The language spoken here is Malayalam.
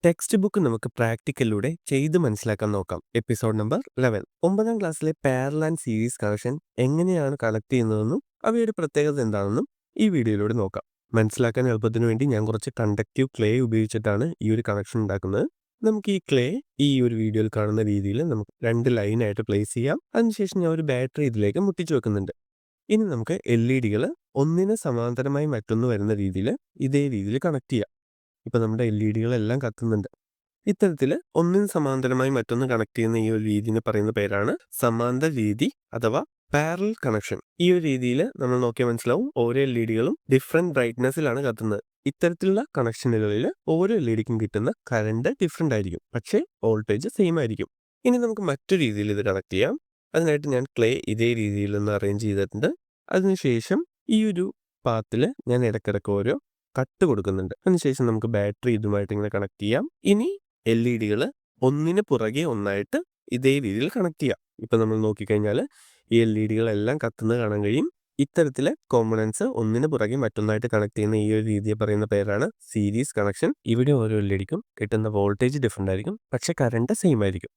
ടെക്സ്റ്റ് ബുക്ക് നമുക്ക് പ്രാക്ടിക്കലിലൂടെ ചെയ്ത് മനസ്സിലാക്കാൻ നോക്കാം. Episode number 11. 9ാം ക്ലാസ്സിലെ പാരലൽ ആൻഡ് സീരീസ് കണക്ഷൻ എങ്ങനെയാണ് കണക്ട് ചെയ്യുന്നതെന്നും അവയുടെ പ്രത്യേകത എന്താണെന്നും ഈ വീഡിയോയിലൂടെ നോക്കാം. മനസ്സിലാക്കാൻ എളുപ്പത്തിന് വേണ്ടി ഞാൻ കുറച്ച് കണ്ടക്റ്റീവ് ക്ലേ ഉപയോഗിച്ചിട്ടാണ് ഈ ഒരു കണക്ഷൻ ഉണ്ടാക്കുന്നത്. നമുക്ക് ഈ ക്ലേ ഈ ഒരു വീഡിയോയിൽ കാണുന്ന രീതിയിൽ നമുക്ക് 2 ലൈനായിട്ട് പ്ലേസ് ചെയ്യാം. അതിനുശേഷം ഞാൻ ഒരു ബാറ്ററി ഇതിലേക്ക് മുട്ടിച്ചു വെക്കുന്നുണ്ട്. ഇനി നമുക്ക് LED ഒന്നിന് സമാന്തരമായി മറ്റൊന്ന് വരുന്ന രീതിയിൽ ഇതേ രീതിയിൽ കണക്ട് ചെയ്യാം. ഇപ്പൊ നമ്മുടെ LED കത്തുന്നുണ്ട്. ഇത്തരത്തിൽ ഒന്നിന് സമാന്തരമായി മറ്റൊന്ന് കണക്ട് ചെയ്യുന്ന ഈ ഒരു രീതിനെ പറയുന്ന പേരാണ് സമാന്തര രീതി അഥവാ പാരലൽ കണക്ഷൻ. ഈ ഒരു രീതിയിൽ നമ്മൾ നോക്കിയാൽ മനസ്സിലാവും ഓരോ LED ഡിഫറെന്റ് ബ്രൈറ്റ്നസ്സിലാണ് കത്തുന്നത്. ഇത്തരത്തിലുള്ള കണക്ഷനുകളിൽ ഓരോ LEDക്കും കിട്ടുന്ന കറണ്ട് ഡിഫറെന്റ് ആയിരിക്കും, പക്ഷേ വോൾട്ടേജ് സെയിം ആയിരിക്കും. ഇനി നമുക്ക് മറ്റു രീതിയിൽ ഇത് കണക്ട് ചെയ്യാം. അതിനായിട്ട് ഞാൻ ക്ലേ ഇതേ രീതിയിൽ ഒന്ന് അറേഞ്ച് ചെയ്തിട്ടുണ്ട്. അതിനുശേഷം ഈ ഒരു പാത്തിൽ ഞാൻ ഇടയ്ക്കിടയ്ക്ക് ഓരോ കട്ട് കൊടുക്കുന്നുണ്ട്. അതിനുശേഷം നമുക്ക് ബാറ്ററി ഇതുമായിട്ട് ഇങ്ങനെ കണക്ട് ചെയ്യാം. ഇനി LED ഒന്നിന് പുറകെ ഒന്നായിട്ട് ഇതേ രീതിയിൽ കണക്ട് ചെയ്യാം. ഇപ്പൊ നമ്മൾ നോക്കിക്കഴിഞ്ഞാൽ ഈ LED കത്തുന്നത് കാണാൻ കഴിയും. ഇത്തരത്തിലെ കോമ്പണൻസ് ഒന്നിന് പുറകെ മറ്റൊന്നായിട്ട് കണക്ട് ചെയ്യുന്ന ഈ ഒരു രീതിയെ പറയുന്ന പേരാണ് സീരീസ് കണക്ഷൻ. ഇവിടെ ഓരോ LEDക്കും കിട്ടുന്ന വോൾട്ടേജ് ഡിഫറെന്റ് ആയിരിക്കും, പക്ഷെ കറണ്ട് സെയിം ആയിരിക്കും.